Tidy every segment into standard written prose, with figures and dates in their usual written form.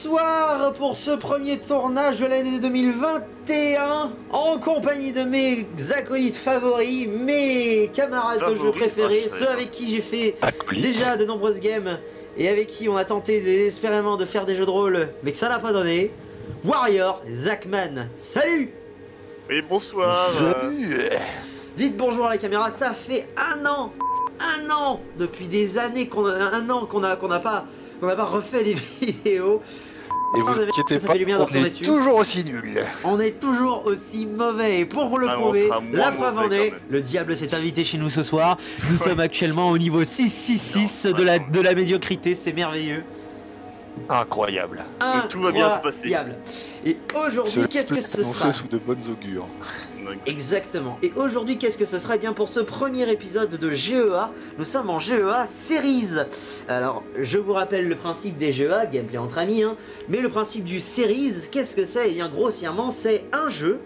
Bonsoir pour ce premier tournage de l'année 2021 en compagnie de mes acolytes favoris, mes camarades de jeu préférés, ceux avec qui j'ai fait déjà de nombreuses games et avec qui on a tenté désespérément de faire des jeux de rôle mais que ça n'a pas donné. Warrior, Zachman, salut! Oui, bonsoir. Salut. Dites bonjour à la caméra, ça fait un an depuis des années qu'on n'a pas refait des vidéos. Et vous inquiétez pas, on est toujours aussi nuls. On est toujours aussi mauvais. Et pour le prouver, la preuve en est, le diable s'est invité chez nous ce soir. Nous sommes actuellement au niveau 666 de la médiocrité, c'est merveilleux. Incroyable. Donc tout va bien se passer. Et aujourd'hui, qu'est-ce que ce sera? sous de bonnes augures. Exactement. Et aujourd'hui, qu'est-ce que ce sera? Eh bien, pour ce premier épisode de GEA, nous sommes en GEA Series. Alors, je vous rappelle le principe des GEA, gameplay entre amis, hein. Mais le principe du Series, qu'est-ce que c'est? Eh bien, grossièrement, c'est un jeu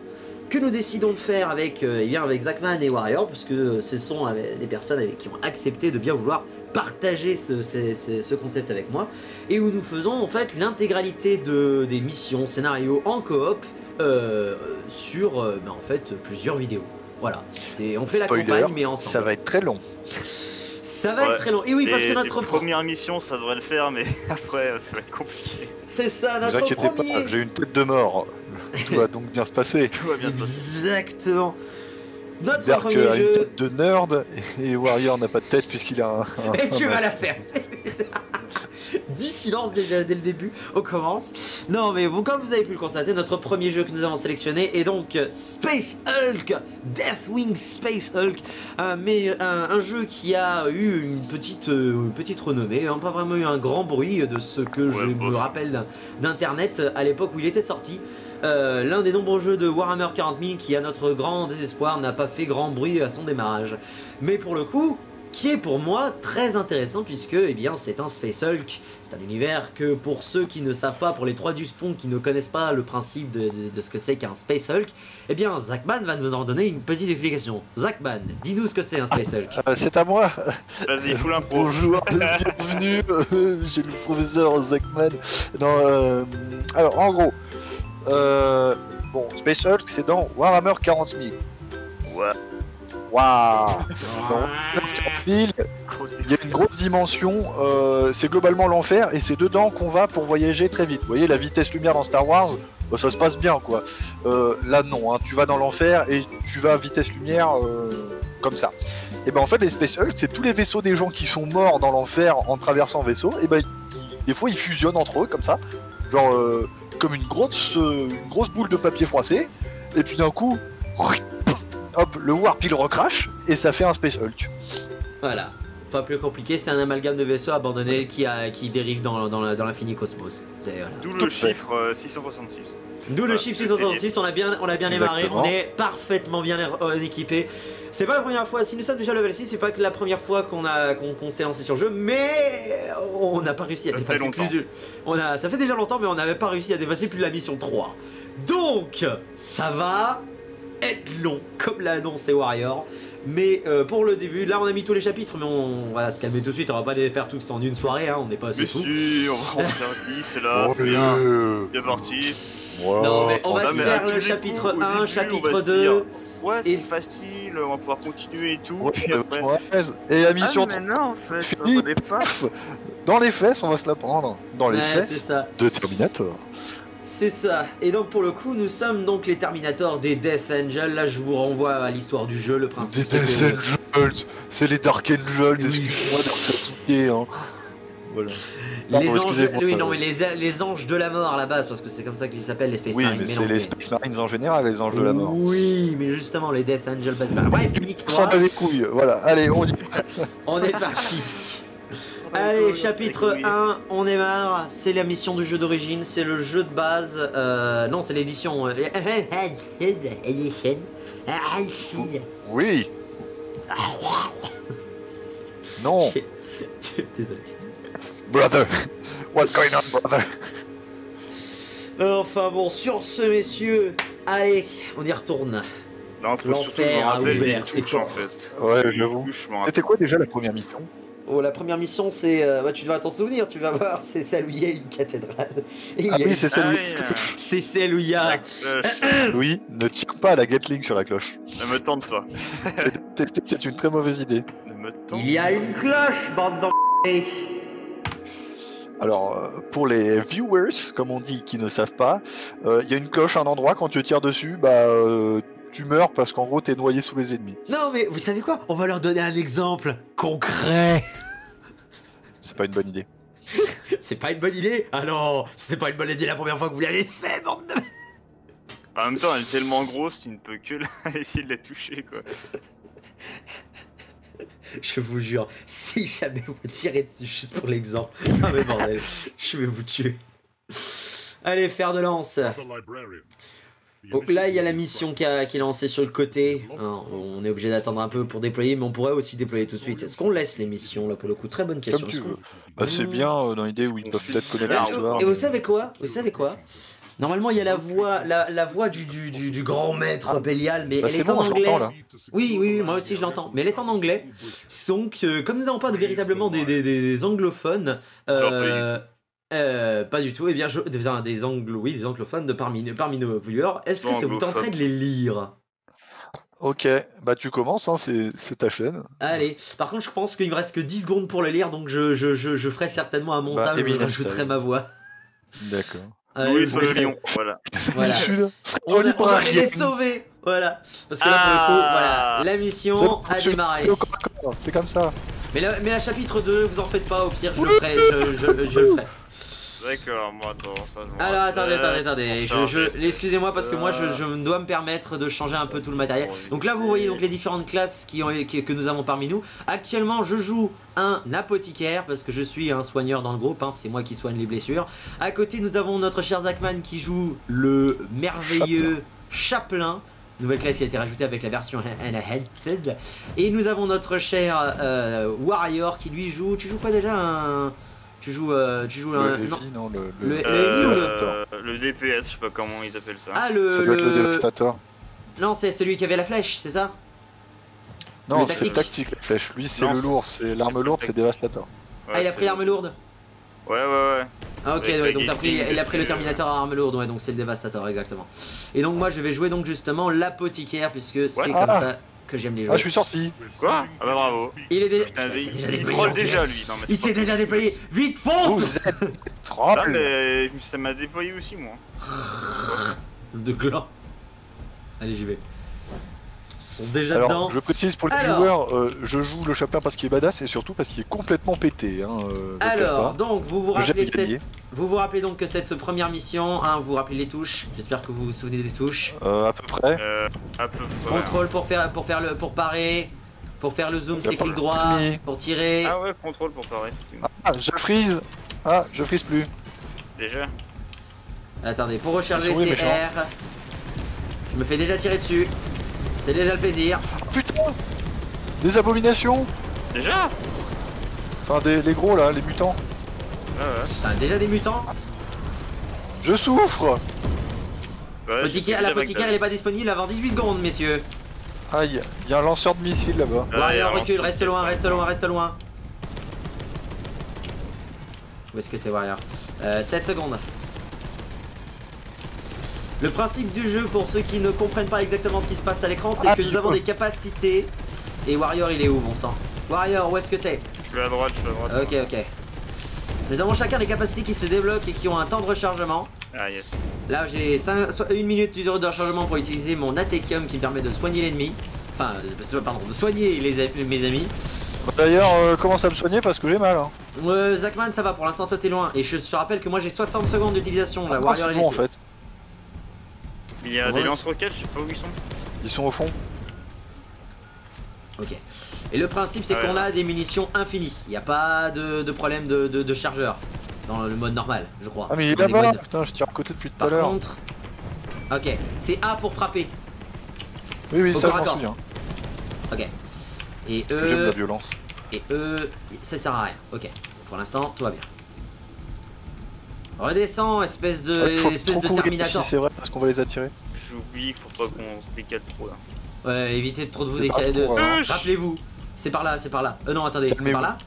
que nous décidons de faire avec, avec Zachman et Warrior, puisque ce sont des personnes qui ont accepté de bien vouloir partager ce concept avec moi, et où nous faisons en fait l'intégralité des missions, scénarios en coop sur en fait plusieurs vidéos. Voilà, on fait la campagne mais ensemble. Ça va être très long. Ça va être très long. Et oui, parce que notre première mission, ça devrait le faire, mais après, ça va être compliqué. C'est ça, notre premier. Ne vous inquiétez pas, j'ai une tête de mort. Tout va donc bien se passer. Tout va bien se passer. Exactement. Notre Dark premier a jeu. Une tête de nerd et Warrior n'a pas de tête puisqu'il a un et tu vas la faire. 10 silences déjà dès le début, on commence. Non mais bon, comme vous avez pu le constater, notre premier jeu que nous avons sélectionné est donc Space Hulk, Deathwing Space Hulk, un jeu qui a eu une petite renommée, hein, pas vraiment eu un grand bruit de ce que je me rappelle d'internet à l'époque où il était sorti. L'un des nombreux jeux de Warhammer 40 000 qui, à notre grand désespoir, n'a pas fait grand bruit à son démarrage. Mais pour le coup, qui est pour moi très intéressant puisque c'est un Space Hulk, c'est un univers que pour ceux qui ne savent pas, pour les trois du fond qui ne connaissent pas le principe de ce que c'est qu'un Space Hulk, Zachman va nous en donner une petite explication. Zachman, dis-nous ce que c'est un Space Hulk. C'est à moi. Vas-y, fous l'impro. Bonjour, bienvenue, j'ai le professeur Zachman. Non, alors en gros, Space Hulk c'est dans Warhammer 40 000. Ouais. Waouh. Il y a une grosse dimension, c'est globalement l'enfer et c'est dedans qu'on va pour voyager très vite. Vous voyez la vitesse lumière dans Star Wars, ça se passe bien quoi. Là non, hein, tu vas dans l'enfer et tu vas à vitesse lumière comme ça. Et en fait les Space Hulk c'est tous les vaisseaux des gens qui sont morts dans l'enfer en traversant vaisseau, et des fois ils fusionnent entre eux comme ça, genre comme une grosse boule de papier froissé, et puis d'un coup hop, le warp il recrache et ça fait un Space Hulk. Voilà, pas plus compliqué, c'est un amalgame de vaisseaux abandonnés qui dérive dans l'infini cosmos. Voilà. D'où le chiffre 666. D'où le chiffre 666, on a bien démarré, on est parfaitement bien équipé. C'est pas la première fois, si nous sommes déjà level 6, c'est pas que la première fois qu'on s'est lancé sur le jeu, mais on n'a pas réussi à dépasser plus de... Ça fait déjà longtemps, mais on n'avait pas réussi à dépasser plus de la mission 3. Donc, ça va être long, comme l'a annoncé Warrior. Mais pour le début, là on a mis tous les chapitres, mais on va se calmer tout de suite, on va pas les faire tous en une soirée, hein, on n'est pas assez fous. Mais si, on va en faire 10, c'est là, c'est bien, bien parti. Wow. Non mais on va se faire le chapitre 1, chapitre 2... Ouais, c'est facile, on va pouvoir continuer et tout. Ouais, puis après... Et la mission mais non, en fait, fini. Dans les fesses, on va se la prendre. Dans les fesses de Terminator. C'est ça. Et donc pour le coup, nous sommes donc les Terminators des Death Angels. Là, je vous renvoie à l'histoire du jeu, le principe. Des Death Angels, c'est les Dark Angels. Excuse-moi d'avoir satouillé, hein. Voilà. Les anges, oui, non, mais les anges de la mort à la base, parce que c'est comme ça qu'ils s'appellent les Space Marines. Oui, mais c'est les Space Marines en général, les anges de la mort. Oui, mais justement, les Death Angels. Bref, nique-toi. On s'en bat les couilles, voilà. Allez, on y va. On est parti. Allez, chapitre 1, on démarre. C'est la mission du jeu d'origine, c'est le jeu de base. Non, c'est l'édition. Oui. Non. Désolé. Brother, what's going on, brother? Enfin bon, sur ce, messieurs, allez, on y retourne. L'enfer a ouvert ses portes. Ouais, j'avoue. C'était quoi déjà la première mission? Oh, la première mission, c'est. Bah, tu devras t'en souvenir, tu vas voir, c'est celle où il y a une cathédrale. Et Ah oui, c'est celle où... C'est celle où il y a. Oui, ne tire pas à la Gatling sur la cloche. Ne me tente pas. C'est une très mauvaise idée. Ne me tente Il y a une cloche, bande d'en. Alors, pour les viewers, comme on dit, qui ne savent pas, il y a une cloche à un endroit, quand tu tires dessus, bah, tu meurs parce qu'en gros, t'es noyé sous les ennemis. Non, mais vous savez quoi? On va leur donner un exemple concret. C'est pas une bonne idée. C'est pas une bonne idée? Ah non, c'était pas une bonne idée la première fois que vous l'avez fait, bande de. En même temps, elle est tellement grosse, tu ne peux que essayer de la toucher, quoi. Je vous jure, si jamais vous tirez dessus juste pour l'exemple, ah mais bordel, je vais vous tuer. Allez, fer de lance. Donc là, il y a la mission qui est lancée sur le côté. Hein, on est obligé d'attendre un peu pour déployer, mais on pourrait aussi déployer tout de suite. Est-ce qu'on laisse les missions là pour le coup? Très bonne question. Comme tu veux. Bah, c'est bien dans l'idée où ils peuvent peut-être connaître l'histoire. Et vous savez quoi? Vous savez quoi? Normalement, il y a la voix du grand maître Bélial, mais bah, elle est bon, en anglais. là. Oui, moi aussi je l'entends. Mais elle est en anglais. Donc, comme nous n'avons pas véritablement des anglophones, pas du tout, et bien des anglophones parmi nos viewers, est-ce que ça vous tenterait de les lire? Ok, bah tu commences, hein, c'est ta chaîne. Allez, par contre je pense qu'il me reste que 10 secondes pour le lire, donc je ferai certainement un montage où je rajouterai ma voix. D'accord. Oui, sur le lion, voilà. On va les sauver. Voilà. Parce que là, pour le coup, voilà, la mission a démarré. C'est comme ça. Mais la chapitre 2, vous en faites pas, au pire, je le ferai. Je le ferai. D'accord, moi, attends, ça je Alors, attendez. Excusez-moi, parce que moi, je dois me permettre de changer un peu tout le matériel. Donc là, vous voyez donc les différentes classes que nous avons parmi nous. Actuellement, je joue un apothicaire, parce que je suis un soigneur dans le groupe, hein, c'est moi qui soigne les blessures. À côté, nous avons notre cher Zachman qui joue le merveilleux Chaplain. Nouvelle classe qui a été rajoutée avec la version Enhanced. Et nous avons notre cher Warrior qui lui joue. Tu joues quoi déjà Tu joues un. Non, le DPS, je sais pas comment ils appellent ça. Ah, ça doit être le Dévastator. Non, c'est celui qui avait la flèche, c'est ça? Non, c'est tactique la flèche. Lui, c'est le lourd, c'est l'arme lourde, c'est Dévastator. Ouais, ah, il a pris l'arme lourde? Ouais. Ah, ok, ouais, donc il a pris le Terminator à arme lourde, ouais, donc c'est le Dévastator, exactement. Et donc moi je vais jouer donc justement l'apothicaire, puisque c'est comme ça que j'aime les jouer. Ah, je suis sorti. Quoi? Ah bah bravo. Il est déjà il troll déjà lui. Non, mais il s'est déjà déployé. Vite, fonce! Ah, mais ça m'a déployé aussi moi. De gland. Allez, j'y vais. Ils sont déjà alors, dedans. je précise pour les viewers, je joue le Chaplain parce qu'il est badass et surtout parce qu'il est complètement pété. Hein, alors, donc vous rappelez donc que cette première mission, hein, vous vous rappelez les touches. J'espère que vous vous souvenez des touches. À peu près. Contrôle pour parer, pour faire le zoom c'est clic droit, pour tirer. Ah ouais, contrôle pour parer. Ah, je freeze. Ah, je freeze plus. Déjà. Attendez, pour recharger c'est R. Je me fais déjà tirer dessus. C'est déjà le plaisir. Oh, putain! Des abominations! Déjà? Enfin, les gros là, les mutants. Ah ouais. Putain, déjà des mutants? Je souffre! Ouais, l'apothicaire elle est pas disponible avant 18 secondes, messieurs. Aïe, il y a un lanceur de missiles là-bas. Warrior, recule, reste loin. Où est-ce que t'es, Warrior? 7 secondes. Le principe du jeu, pour ceux qui ne comprennent pas exactement ce qui se passe à l'écran, c'est que nous avons des capacités. Et Warrior, il est où, bon sang? Warrior, où est-ce que t'es? Je suis à droite, Ok. Nous avons chacun des capacités qui se débloquent et qui ont un temps de rechargement. Ah yes. Là, j'ai 1 minute de rechargement pour utiliser mon Atekium qui me permet de soigner l'ennemi. Enfin, pardon, de soigner mes amis. D'ailleurs, commence à me soigner parce que j'ai mal. Hein. Zachman, ça va, pour l'instant, toi t'es loin. Et je te rappelle que moi j'ai 60 secondes d'utilisation. Là, Warrior, c'est bon en fait. Il y a des lance-roquettes, je sais pas où ils sont. Ils sont au fond. Ok. Et le principe c'est qu'on a des munitions infinies. Il n'y a pas de problème de chargeur dans le mode normal, je crois. Ah mais il est là-bas, putain, je tire à côté depuis tout à l'heure. Par contre... Ok, c'est A pour frapper. Oui, ça je m'en souviens. Ok. Et j'aime la violence. Et ça sert à rien. Ok. Pour l'instant, tout va bien. Redescends, espèce de Terminator. Si c'est vrai, parce qu'on va les attirer. J'oublie qu'il faut pas qu'on se décale trop là. Ouais, évitez de trop de vous décaler. Rappelez-vous, c'est par là. Non, attendez, c'est par là.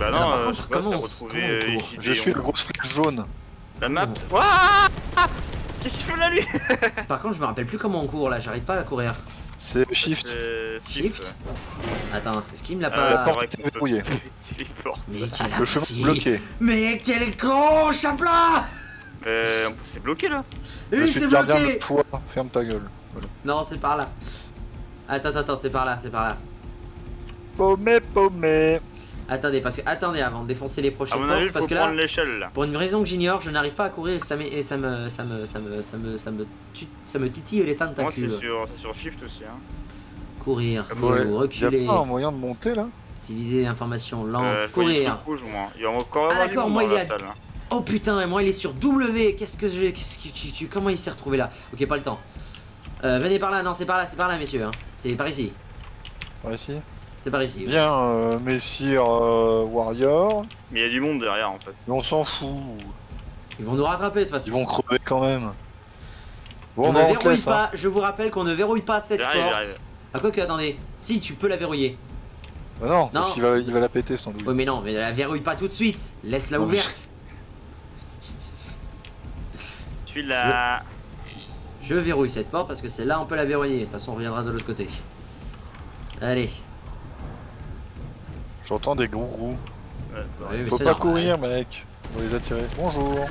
Bah non, Alors, par je contre, sais pas, comment c'est on retrouvé comment on court Je suis la grosse flèche jaune. La map. Wouah. Qu'est-ce qu'il fait là lui? Par contre, je me rappelle plus comment on court là, j'arrive pas à courir. C'est shift. Shift. Ouais. Attends, est-ce qu'il me l'a La pas. porte vrai est qu'on peut verrouillée. téléporter. Mais quel Le chemin abruti. est bloqué. Mais quel con, Chapla. C'est bloqué là. Je Oui, suis c'est le gardien bloqué. de toi. Ferme ta gueule. Voilà. Non, c'est par là. Attends, c'est par là, c'est par là. Paumé. Attendez, parce que attendez avant de défoncer les À prochaines mon portes, avis, il parce faut que là, prendre l'échelle là. pour une raison que j'ignore, je n'arrive pas à courir et ça me titille les Moi, tentacules. c'est sur Shift aussi. Hein. Courir, Comme niveau, Ouais. Y'a reculer, pas un moyen de monter là? utiliser information lente, Je vois des courir. trucs rouges, moi. Il y a encore Ah, avoir du d'accord, monde moi, dans il la est à- salle. Hein. Oh putain, et moi il est sur W. Comment il s'est retrouvé là? Ok, pas le temps. Venez par là, non, c'est par là, messieurs. Hein. C'est par ici. Ouais, si. C'est par ici. Bien, Messire Warrior. Mais il y a du monde derrière en fait. Mais on s'en fout. Ils vont nous rattraper de toute façon. Ils vont crever quand même. Bon, On bah, ne on te verrouille laisse, hein. pas, je vous rappelle qu'on ne verrouille pas cette J'arrive, porte. j'arrive. Ah, quoi que, attendez. Si, tu peux la verrouiller. Bah non, parce Non. qu'il va la péter sans doute. Oui, mais non, mais la verrouille pas tout de suite. Laisse-la Non, mais- ouverte. Je suis là. Je verrouille cette porte parce que celle-là, on peut la verrouiller. De toute façon, on reviendra de l'autre côté. Allez. J'entends des gros Ouais, bah, Oui, mais Faut c'est pas normal. courir, mec. On va les attirer. Bonjour.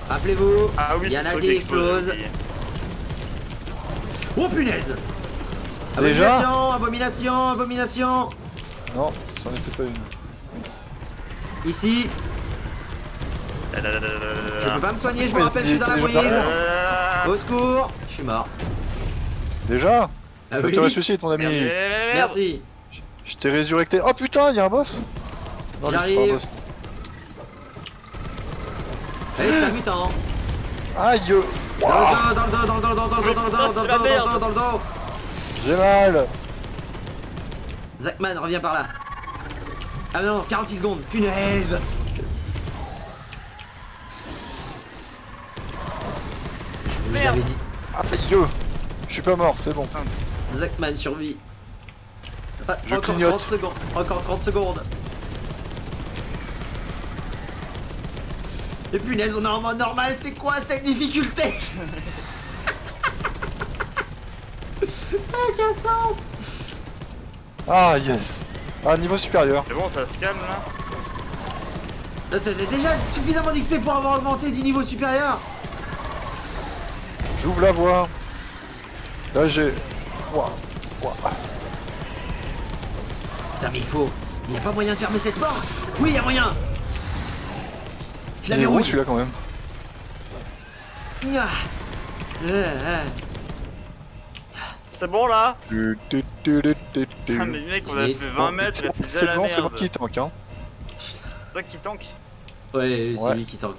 Rappelez-vous, Ah oui, il y ce en a truc qui explose. explosent. Oh punaise! Déjà Abomination. Non, c'en était pas une. Ici, je peux pas me soigner, je vous Oui, rappelle, je suis dans la déjà. brise. Au secours, je suis mort. Déjà? Ah Je oui, te ressuscite, mon ami. merci. Je t'ai résurrecté. Oh putain, y'a un boss? Non, lui, c'est pas un J'arrive. boss. Allez, c'est un mutant. Aïe! Dans le dos. J'ai mal! Zachman, reviens par là. Ah non, 46 secondes, punaise. Je vous avais dit, Aïe! Je suis pas mort, c'est bon. Zachman survit. Ah, Je encore clignote. 30 secondes. Encore 30 secondes. Et punaise, on est en mode normal, c'est quoi cette difficulté? Ça n'a aucun sens. Ah, yes! Ah, niveau supérieur. C'est bon, ça se calme là. T'as déjà suffisamment d'XP pour avoir augmenté 10 niveaux supérieurs. J'ouvre la voie. Là, j'ai. Ouah. Ouah. Putain, mais il n'y a pas moyen de fermer cette porte. Oui, il y a moyen. Je la Il est où verrouille. celui-là quand même? Ah. C'est bon là. Ah, C'est mais mec, on a fait 20 mètres et c'est déjà la bon, c'est bon merde. qui tank, hein. C'est toi qui tank. Ouais, c'est Ouais. lui qui tank.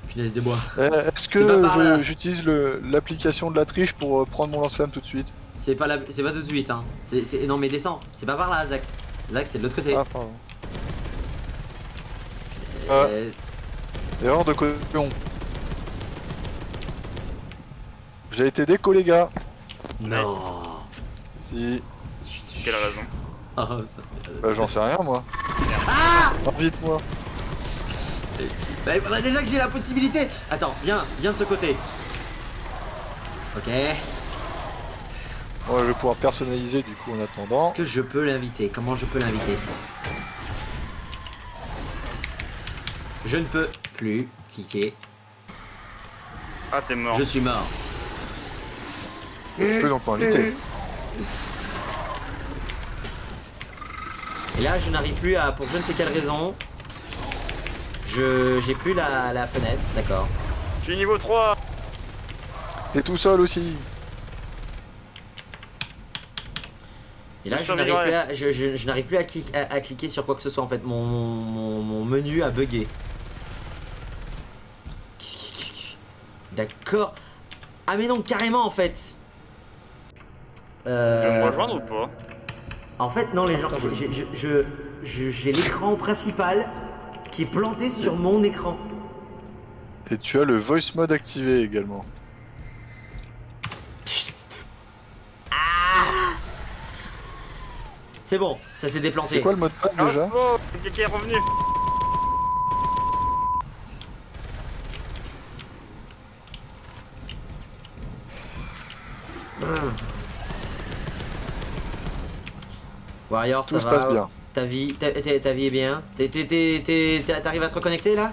Punaise de bois. Est-ce C'est pas par là. que j'utilise l'application de la triche pour prendre mon lance-flamme tout de suite? C'est pas tout de suite, hein. Non, mais descends. C'est pas par là, Zach. Zach, c'est de l'autre côté. Ah, pardon. Euh, Erreur de caution. J'ai été déco, les gars. Non. Si. Quelle raison? Oh, ça... Bah, j'en sais rien, moi. Ah. Invite-moi. Bah, il faudrait déjà que j'ai la possibilité. Attends, viens de ce côté. Ok. Moi, je vais pouvoir personnaliser du coup en attendant. Est-ce que je peux l'inviter? Comment je peux l'inviter? Je ne peux plus cliquer. Ah, t'es mort. Je suis mort. Je peux donc l'inviter. Et là, je n'arrive plus à... Pour je ne sais quelle raison. J'ai plus la fenêtre, d'accord. Je suis niveau 3. T'es tout seul aussi. Et là, Je je n'arrive survivrai. plus, je n'arrive plus à cliquer sur quoi que ce soit en fait. Mon menu a bugué. D'accord. Ah mais non, carrément en fait. Tu veux me rejoindre ou pas? En fait, non, les gens, j'ai l'écran principal qui est planté sur mon écran. Et tu as le voice mode activé également. C'est bon, ça s'est C'est déplanté. quoi le mot de passe déjà? Quelqu'un est revenu. Warrior, ça Tout se va. passe bien. Ta vie est bien. T'arrives à te reconnecter là?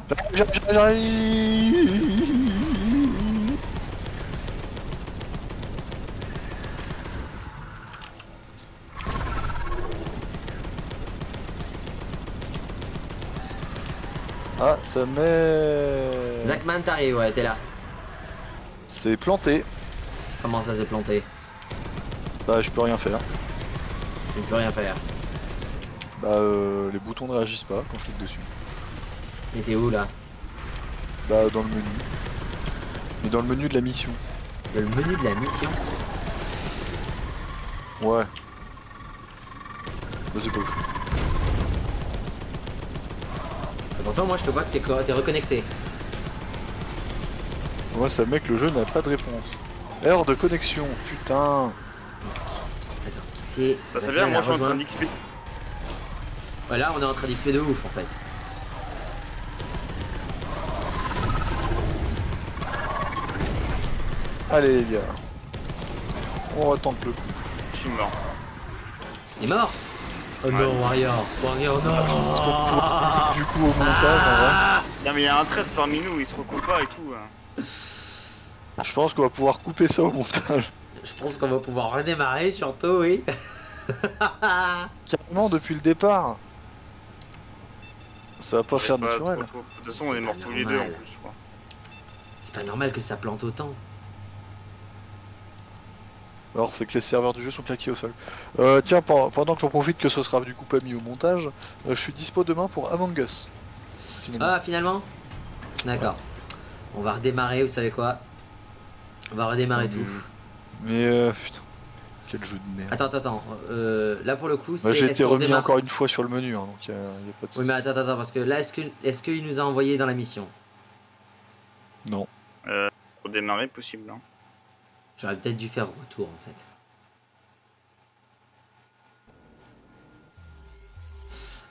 Ah, ça met... Zachman, t'arrives, ouais, t'es là. C'est planté. Comment ça s'est planté? Bah, je peux rien faire. Tu ne peux rien faire. Bah, les boutons ne réagissent pas quand je clique dessus. Et t'es où là? Bah, dans le menu. Mais dans le menu de la mission. Le menu de la mission? Ouais. Bah, c'est pas fou. Pourtant, moi je te vois que t'es reconnecté. Ouais, ça met que le jeu n'a pas de réponse. Erreur de connexion, putain. Attends, quitter. Ça veut dire moi je suis en train d'XP. Voilà, on est en train d'XP de ouf en fait. Allez les gars. On retente le coup. Je suis mort. Il est mort? Oh non, Warrior. Warrior, non. Du coup, au montage, en vrai. Non mais il y a un trait parmi nous, il se recoule pas et tout. Hein. Je pense qu'on va pouvoir couper ça au montage. Je pense qu'on va pouvoir redémarrer surtout, oui. Carrément depuis le départ. Ça va pas faire Pas naturel. trop. De toute façon on est morts tous les deux en plus je crois. C'est pas normal que ça plante autant. Alors c'est que les serveurs du jeu sont claqués au sol. Tiens, pendant que j'en profite que ce sera du coup pas mis au montage, je suis dispo demain pour Among Us. Finalement. Ah, finalement? D'accord. On va redémarrer, vous savez quoi? On va redémarrer tout. Mais putain, quel jeu de merde. Attends. Là pour le coup, c'est. Bah, j'ai est-ce été qu'on remis démarre- encore une fois sur le menu, hein, donc y a pas de soucis. Oui, mais attends, parce que là, est-ce qu'il nous a envoyé dans la mission? Non. Pour démarrer possible. Hein. J'aurais peut-être dû faire retour en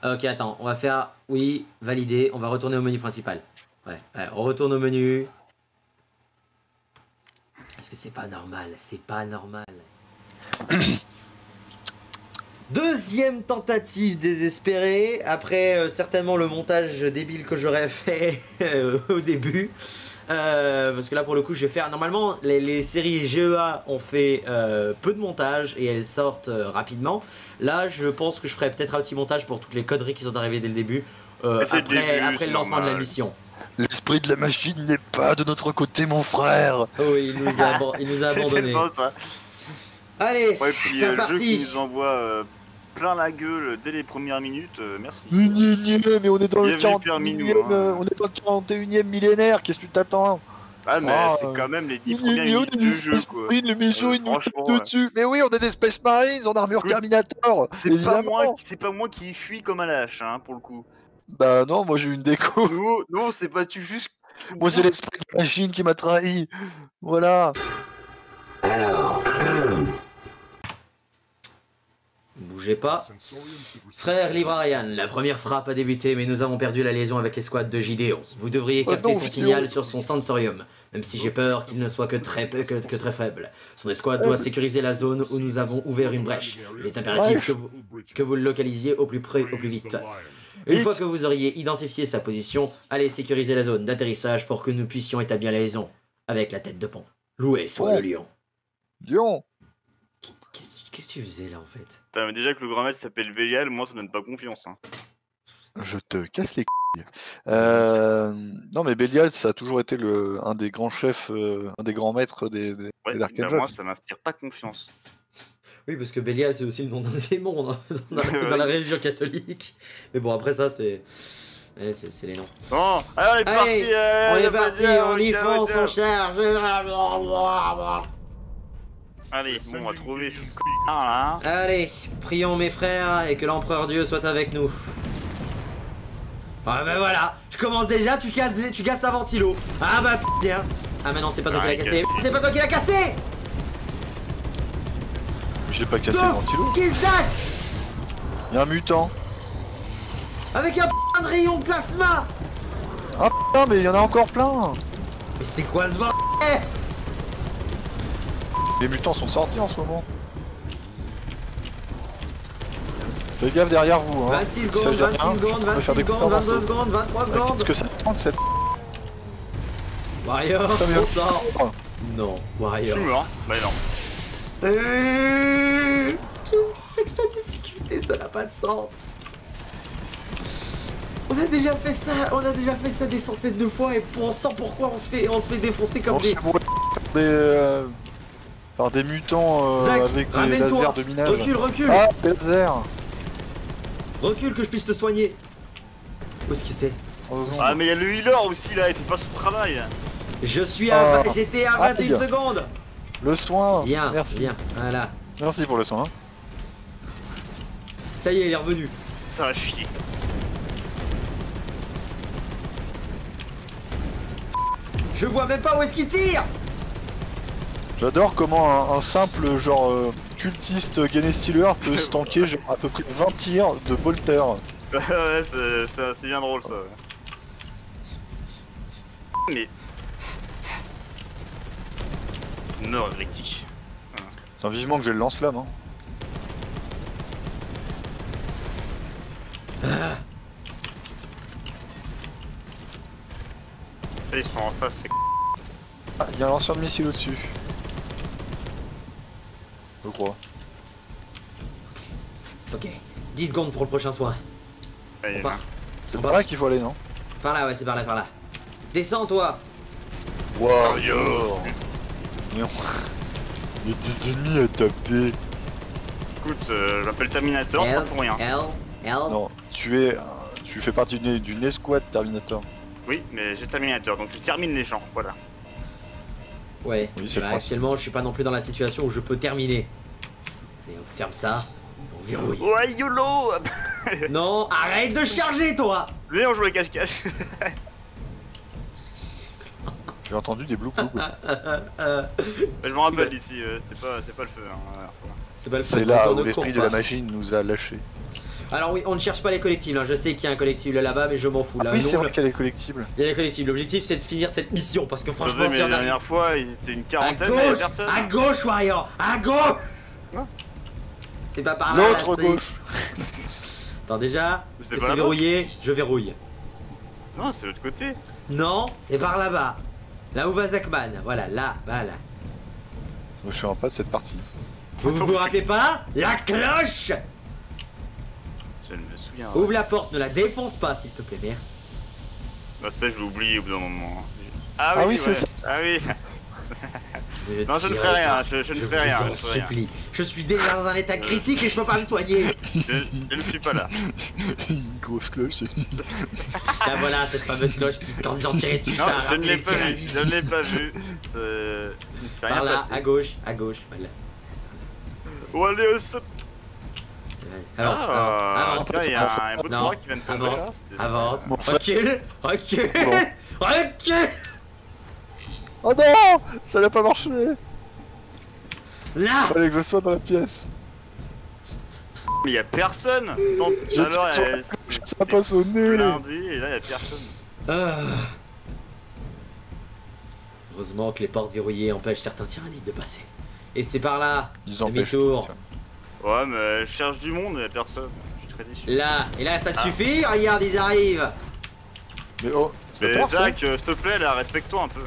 fait. Ok, attends, on va faire. Oui, valider. On va retourner au menu principal. Ouais, on retourne au menu. Parce que c'est pas normal, c'est pas normal. Deuxième tentative désespérée, après certainement le montage débile que j'aurais fait au début. Parce que là pour le coup je vais faire, normalement les séries GEA ont fait peu de montage et elles sortent rapidement. Là je pense que je ferai peut-être un petit montage pour toutes les conneries qui sont arrivées dès le début, après le lancement de la mission. L'esprit de la machine n'est pas de notre côté, mon frère. Oh oui, il nous a C'est abandonné. tellement ça. Allez, Ouais, puis c'est le jeu qui parti. nous envoie plein la gueule dès les premières minutes, merci. Mais on est dans le Bienvenue parmi 41e, nous, hein. on est dans le 41e millénaire, qu'est-ce que tu t'attends? Ah mais Ah, c'est quand même les 10 on premières est minutes des du jeu Space quoi. Marines, le méchant il nous franchement, tape dessus. Mais oui, on est des Space Marines en armure Écoute, Terminator. Évidemment. C'est pas moi qui fuis comme un lâche hein pour le coup. Bah non, moi j'ai eu une déco. Nous on s'est battu juste. Moi c'est l'esprit de la machine qui m'a trahi. Voilà. Bougez pas. Frère Librarian, la première frappe a débuté, mais nous avons perdu la liaison avec l'escouade de Gideon. Vous devriez capter non, son Gideon. signal sur son sensorium, même si j'ai peur qu'il ne soit que très faible. Son escouade doit sécuriser la zone où nous avons ouvert une brèche. Il est impératif que vous le localisiez au plus vite. Une fois que vous auriez identifié sa position, allez sécuriser la zone d'atterrissage pour que nous puissions établir la liaison avec la tête de pont. Loué soit le lion. Lion. Qu'est-ce que tu faisais là en fait? Putain, mais déjà que le grand maître s'appelle Vélial, moi ça me donne pas confiance. Hein. Je te casse les couilles. Non mais Belial ça a toujours été un des grands chefs, un des grands maîtres des Ouais, Dark bah Angels. moi ça m'inspire pas confiance. Oui, parce que Bélial, c'est aussi le nom d'un démon dans la religion catholique. Mais bon, après ça, c'est les noms. Bon, allez, on est parti. On est parti, on y fonce, on charge. Allez, bon, on va trouver ce là. Allez, prions mes frères et que l'empereur Dieu soit avec nous. Ah bah voilà, je commence déjà, tu casses un ventilo. Ah bah bien. Ah mais non, c'est pas toi qui l'as cassé. C'est pas toi qui l'as cassé. J'ai pas cassé le ventilo. Qu'est-ce that? Y'a un mutant. Avec un putain de rayon de plasma. Ah putain, mais il y en a encore plein. Mais c'est quoi ce bordel? Les mutants sont sortis en ce moment. Faites gaffe derrière vous, hein. 26 Ça veut secondes, dire 26 rien, secondes, on va 26 faire des secondes, coups 22 d'avance. secondes, 23 secondes. Qu'est-ce que ça prend cette... Warrior, Putain, mais on sort. Non, Je Warrior. suis mort. Bah non. Qu'est-ce que c'est que cette difficulté? Ça n'a pas de sens. On a déjà fait ça des centaines de fois et on sent pourquoi on se fait défoncer comme On des... se bourre par des mutants Zach, avec des ramène-toi. lasers de minage. Recule. Ah, des lasers. Recule que je puisse te soigner. Où est-ce qu'il était? Ah mais y'a le healer aussi là, il fait pas son travail. Je suis à... Ah. J'étais à Ah, 21 bien. secondes. Le soin. Bien, Merci. bien, voilà. Merci pour le soin. Ça y est, il est revenu. Ça va chier. Je vois même pas où est-ce qu'il tire. J'adore comment un simple genre cultiste Gene Stealer peut se tanker genre à peu près 20 tirs de bolter. Ouais, c'est bien drôle ça. Ouais. Mais... Meurs, rectique. Putain, vivement que j'ai le lance-flamme, hein. Ça, ils sont en face, c'est... Ah, il y a un lanceur de missile au-dessus. Je crois. Ok, 10 secondes pour le prochain soin. Allez, On part. C'est On par part. là qu'il faut aller, non? Par là, ouais, c'est par là, par là. Descends, toi. Warrior. Non. Il y a des ennemis à taper. Écoute, j'appelle Terminator, c'est pas pour rien. L. Non, tu fais partie d'une escouade Terminator. Oui, mais j'ai Terminator, donc je termine les gens, voilà. Ouais, Oui, c'est bah, le principe. actuellement, je suis pas non plus dans la situation où je peux terminer. Et on ferme ça, on verrouille. Ouais, YOLO. Non, arrête de charger, toi. Venez, on joue à cache-cache. J'ai entendu des blou blou. Je me rappelle ici, c'est pas le feu. Hein, voilà. C'est pas le C'est fun, là donc on où ne l'esprit court de la pas. magie nous a lâchés. Alors oui, on ne cherche pas les collectibles, hein. Je sais qu'il y a un collectible là-bas, mais je m'en fous. Ah Là, oui, non, c'est vrai qu'elle est collectible. il y a les collectibles. L'objectif, c'est de finir cette mission, parce que Vous franchement, savez, si mais on la arrive... dernière fois, ils étaient une À quarantaine, mais y'a gauche, personne. à gauche, Warrior, à gauche. Quoi? C'est pas par là, L'autre c'est- gauche. Attends, déjà, C'est que pas c'est là-bas. verrouillé, je verrouille. Non, c'est l'autre côté. Non, c'est par là-bas. Là où va Zachman, voilà, là, voilà. Moi, je suis en pas de cette partie. Vous vous rappelez pas? La cloche. Je ne me souviens. Ouvre la porte, ne la défonce pas, s'il te plaît, merci. Bah, ça, je l'ai oublié au bout d'un moment. Ah oui, c'est ça. Ah oui. Non, je ne tirerai fais rien, pas. je ne Je fais rien. vous Je en ne fais rien. supplie. Je suis déjà dans un état critique et je peux pas me soigner. Je ne suis pas là. Une grosse cloche. Là voilà, cette fameuse cloche qui, quand ils ont tiré dessus, Non, ça a je rappelé ne l'ai les pas vu. tyrannies. Je ne l'ai pas vu. Il ne s'est rien Par là, passé. à gauche, voilà. Oh, allez, au saut. Avance, avance, Tiens, il y a un beau Non, 3 qui vient de tomber avance, là. avance, Bon, recule, recule, Bon. recule. Oh non, ça n'a pas marché. Là. Fallait que je sois dans la pièce. Mais y a personne. Non, J'ai alors, dit sur la Ça n'a pas sonné. blindé et là y a personne. Ah. Heureusement que les portes verrouillées empêchent certains tyrannides de passer. Et c'est par là, Ils empêchent demi-tour. tout, Ouais, mais je cherche du monde, mais y a personne. Je suis très déçu. Là, et là ça te Ah. suffit, regarde, ils arrivent. Mais oh, c'est Mais pas ça. Zach, s'il te plaît, là, respecte-toi un peu.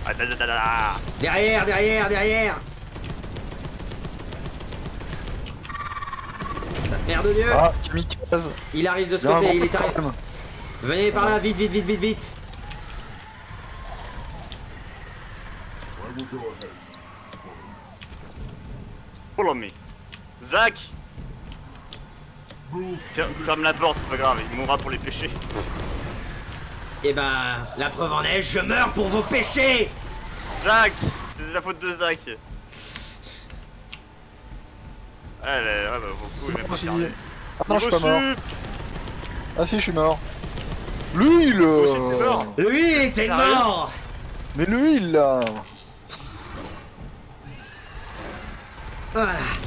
Ah, da, da, da, da. Derrière, derrière, derrière. Ça merde mieux. Ah, kamikaze. Il arrive de ce Il y a un côté, gros il est arrivé. problème. Venez par là, vite, vite, vite, vite, vite. Follow me. Zach, ferme la porte, c'est pas grave, il mourra pour les péchés. Et ben, la preuve en est, je meurs pour vos péchés. Zach, c'est la faute de Zach. Allez, ouais, bah, beaucoup, il m'a pas Aussi. servi. Ah non, je suis pas mort. Ah si, je suis mort. L'huile. aussi, t'es mort. Lui, il était Sérieux Mais l'huile là.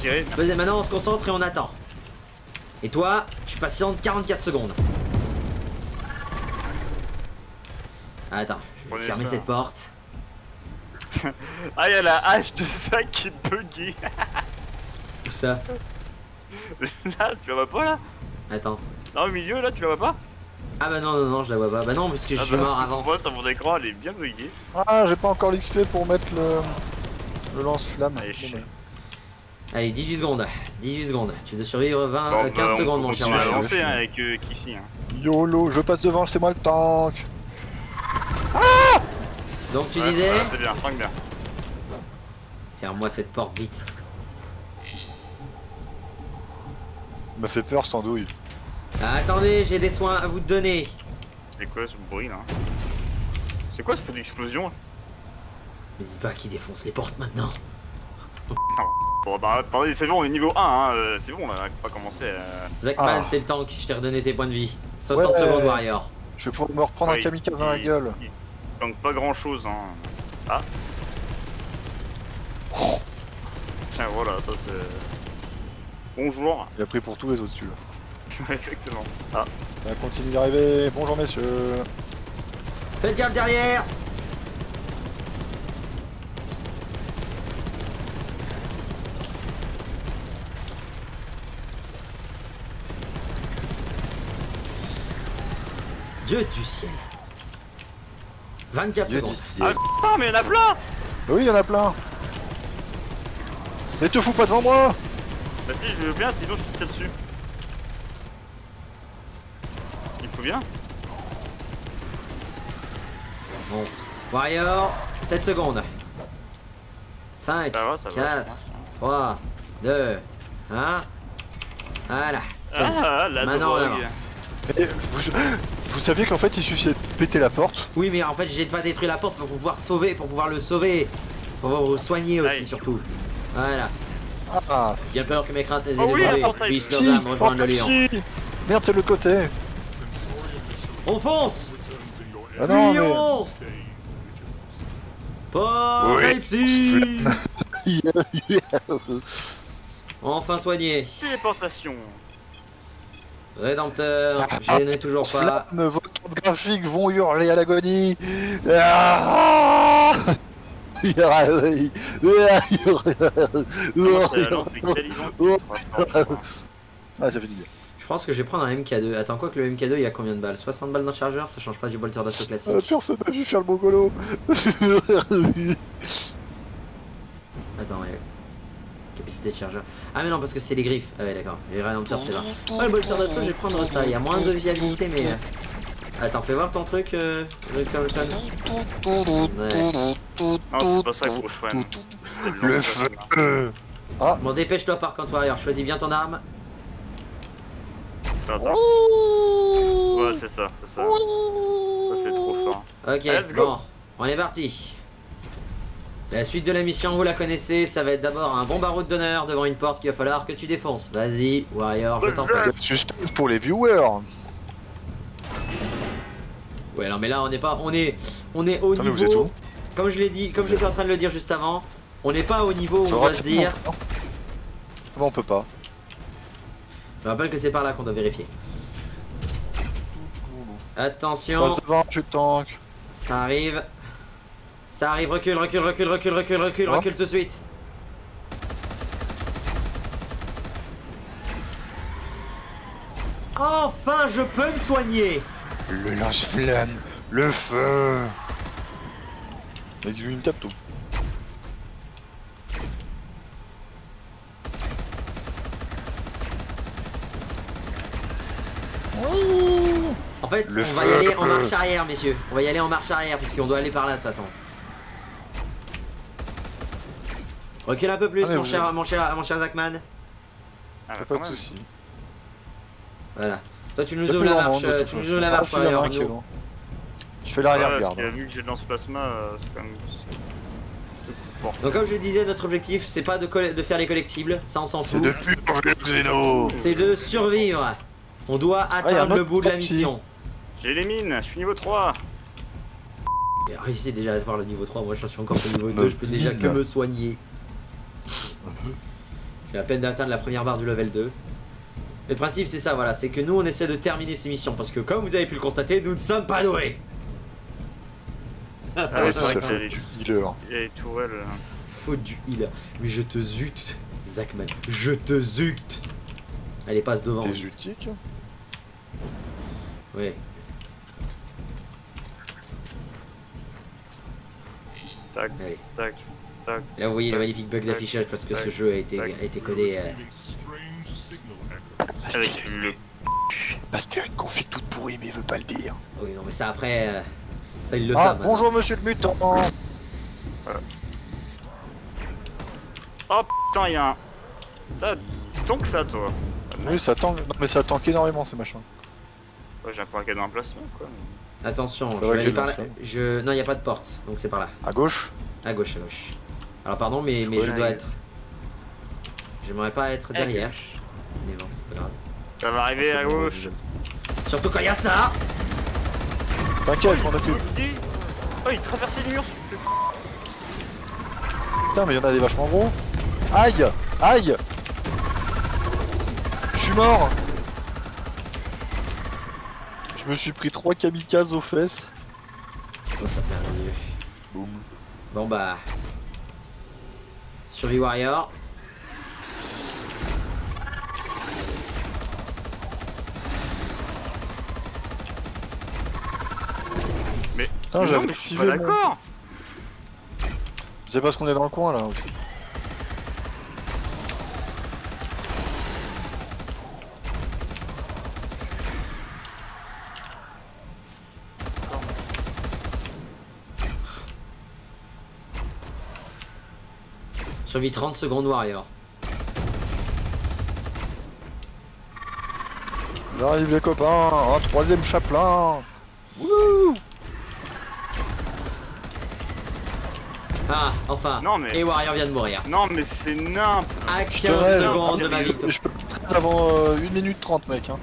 Tirez. Vas-y, maintenant on se concentre et on attend. Et toi, tu patientes 44 secondes. Attends, je vais Prenez fermer ça. cette porte. Ah, y'a la hache de sac qui est buggée. Tout ça. Là, tu la vois pas là? Attends. Là au milieu, là, tu la vois pas? Ah bah non, non, non, je la vois pas. Bah non, parce que je suis mort avant. Moi, sur mon écran, elle est bien buggée. Ah, j'ai pas encore l'XP pour mettre le lance-flamme. Allez, Bon, chier. bah. Allez, 18 secondes. 18 secondes. Tu dois survivre 20, Bon, 15 on secondes, peut mon cher continuer à Mario. avancer hein, avec Kissy. Hein. YOLO, je passe devant, c'est moi le tank. Donc tu Ouais, disais voilà, c'est bien, frank bien. Ferme-moi cette porte vite. Il m'a fait peur sans douille. Ah, attendez, j'ai des soins à vous donner. C'est quoi ce bruit là? C'est quoi ce bruit d'explosion? Mais dis pas qu'il défonce les portes maintenant. Bon bah attendez, c'est bon, on est niveau 1, hein, c'est bon, on va pas commencer à... Zachman, Ah. c'est le tank, je t'ai redonné tes points de vie. 60 Ouais. secondes, Warrior. Je vais pouvoir me reprendre un Ouais, kamikaze dans la il- gueule. il manque pas grand chose, hein. Ah. Tiens, voilà, ça c'est... Bonjour. Il a pris pour tous les autres celui-là. Exactement. Ah. Ça continue d'arriver. Bonjour messieurs. Faites gaffe derrière. Dieu du ciel. 24 Dieu secondes. du Ah ciel. putain, mais il y en a plein. Bah oui, il y en a plein. Mais te fous pas devant moi. Bah si, je veux bien, sinon je te tire dessus. Il faut bien. Bon. Warrior, 7 secondes. 5, Ça va, ça va. 4, 3, 2, 1. Voilà. c'est bon. Ah, la Maintenant on drogue. avance. Et vous saviez qu'en fait il suffisait de péter la porte. Oui, mais en fait, j'ai pas détruit la porte pour pouvoir sauver, pour pouvoir le sauver. Pour pouvoir le soigner aussi, Aïe. surtout. Voilà. Ah, Bien peur que mes craintes aient Oh oui, dévoilé. la porte, Puisse si, leurs âmes rejoindre le lion. si. Merde, c'est le côté. On fonce. Ah non, mais... Lion. Apocalypse. Enfin soigné. Téléportation. Rédempteur, je n'ai toujours pas. Flamme, vos cartes graphiques vont hurler à l'agonie. Ah. Comment c'est la lampe vitalisante? Ah, ça fait du bien. Je pense que je vais prendre un MK2. Attends, quoi que le MK2, il y a combien de balles? 60 balles dans le chargeur, ça change pas du bolter d'assaut classique. Personne n'a vu faire le mogolo. Attends, ouais. Capacité de chargeur. Ah mais non, parce que c'est les griffes. Ah ouais, d'accord. Les rédempteurs, c'est là. Ah, le bolter d'assaut, je vais prendre ça. Il y a moins de viabilité, mais... Attends, fais voir ton truc, Colton. Ouais. Non, c'est pas ça qu'il faut faire. Le feu. Bon, dépêche-toi par contre, Warrior. Choisis bien ton arme. Attends. Ouais, c'est ça, c'est ça. Ça, c'est trop fort. Ok, Let's go. bon. On est parti. La suite de la mission, vous la connaissez. Ça va être d'abord un bon barreau d'honneur devant une porte qu'il va falloir que tu défonces. Vas-y, Warrior, je t'en prie. Suspense pour les viewers. Ouais, non, mais là, on n'est pas... On est au Attendez, vous êtes niveau... où Comme je l'ai dit, comme j'étais en train de le dire juste avant, on n'est pas au niveau où Je on va rate se dire... mon plan. Bon, on peut pas. Je rappelle que c'est par là qu'on doit vérifier. Attention, Passe devant, je tank. ça arrive. Ça arrive, recule, recule, recule, recule, recule, recule, Oh. recule tout de suite. Enfin, je peux me soigner. Le lance-flamme, le feu. Avec une tape tout. En fait, Le on va feu. y aller en marche arrière, messieurs. On va y aller en marche arrière, puisqu'on doit aller par là de toute façon. Recule un peu plus, Ah, mais mon vous cher, avez- mon cher Zachman. Ah, Y'a bah, pas quand de même. soucis. Voilà. Toi, tu nous Y'a ouvres plus la grand marche, monde, de toute tu nous façon. ouvres la Ah, marche si, y en a Warrior, un qui est nous. long. Je fais l'arrière-garde. Ouais, parce qu'il a vu que j'ai le lance-plasma, c'est quand même... Bon. Donc comme je le disais, notre objectif c'est pas de faire les collectibles, ça on s'en C'est fout. de purger le xéno. C'est de survivre. On doit y a un atteindre le autre bout de la petit. mission. J'ai les mines, je suis niveau 3. Et réussi déjà à voir le niveau 3, moi je suis encore au niveau 2, je peux déjà que me soigner. J'ai à peine d'atteindre la première barre du level 2. Le principe c'est ça, voilà, c'est que nous on essaie de terminer ces missions parce que comme vous avez pu le constater, nous ne sommes pas doués. Ah ouais, c'est vrai qu'il y a les du healer. tourelles. Faute du healer. Mais je te zute, Zachman. Je te zute. Allez, passe devant. T'es jutique. Ouais. Tac, Allez. tac, tac. Et là vous voyez le magnifique bug d'affichage parce que ce jeu a été codé. Avec le. Parce qu'il y a une config toute pourrie, mais il veut pas le dire. Oui, non, mais ça après. Ça, il le Ah, savent. bonjour monsieur le mutant. Oh putain, y'a un. Tant que ça, toi. Oui, ça tank. Non, mais ça tank énormément ces machins. Ouais, j'ai un peu un cadeau d'emplacement, quoi. Attention, je vrai vais aller que par là. là, Non, il n'y a pas de porte, donc c'est par là. À gauche. À gauche, à gauche. Alors, pardon, mais je Ouais. dois être. J'aimerais pas être derrière. Mais bon, c'est pas grave. Ça va arriver à gauche. Surtout quand il y a ça. T'inquiète, je m'en occupe. Oh, il traversait le mur. Putain, mais il y en a des vachement gros. Aïe. Aïe. Je suis mort. Je me suis pris 3 kamikazes aux fesses. Oh, ça fait mieux. Boum. Bon bah. Survie Warrior. Mais. Putain, mais j'avais non, mais je suis pas activé mon- d'accord. C'est parce qu'on est dans le coin là. Ok. Survie 30 secondes Warrior. J'arrive les copains, un 3ème chaplain. Wouh. Ah, enfin. Non, mais- Et Warrior vient de mourir. Non, mais c'est nimp. À te 15 rêve. secondes de ma victoire. Je peux le 13 avant 1 minute 30 mec hein.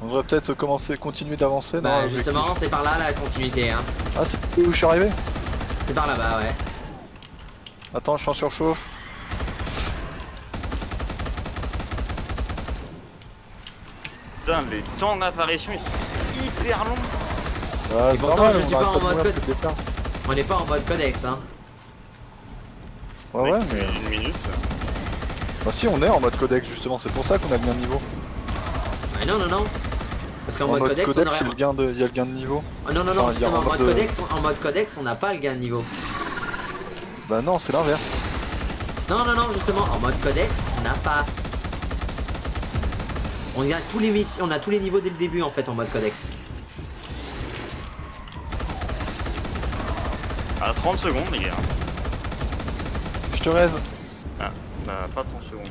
On devrait peut-être continuer d'avancer. Bah, non, justement, c'est par là la continuité. Hein. Ah c'est où je suis arrivé. C'est par là-bas, ouais. Attends, je suis en surchauffe. Putain, les temps d'apparition ils sont hyper longs. Ah, Et c'est pourtant, normal, je on suis arrête pas en de mode mourir code. toutes les phases. On n'est pas en mode codex, hein. Ouais ouais mais... Une minute. Bah si on est en mode codex justement, c'est pour ça qu'on a bien de niveau. Ah, non, non, non. Parce qu'en En mode codex, on il y a aurait. le gain de niveau. Oh, non, non, non, Enfin, il y a justement, en en mode codex, on n'a pas le gain de niveau. Bah non, c'est l'inverse. Non, non, non, justement, en mode codex, on n'a pas. On a tous les niveaux dès le début en fait en mode codex. À 30 secondes, les gars. Je te raise. Ah, bah, pas 30 secondes.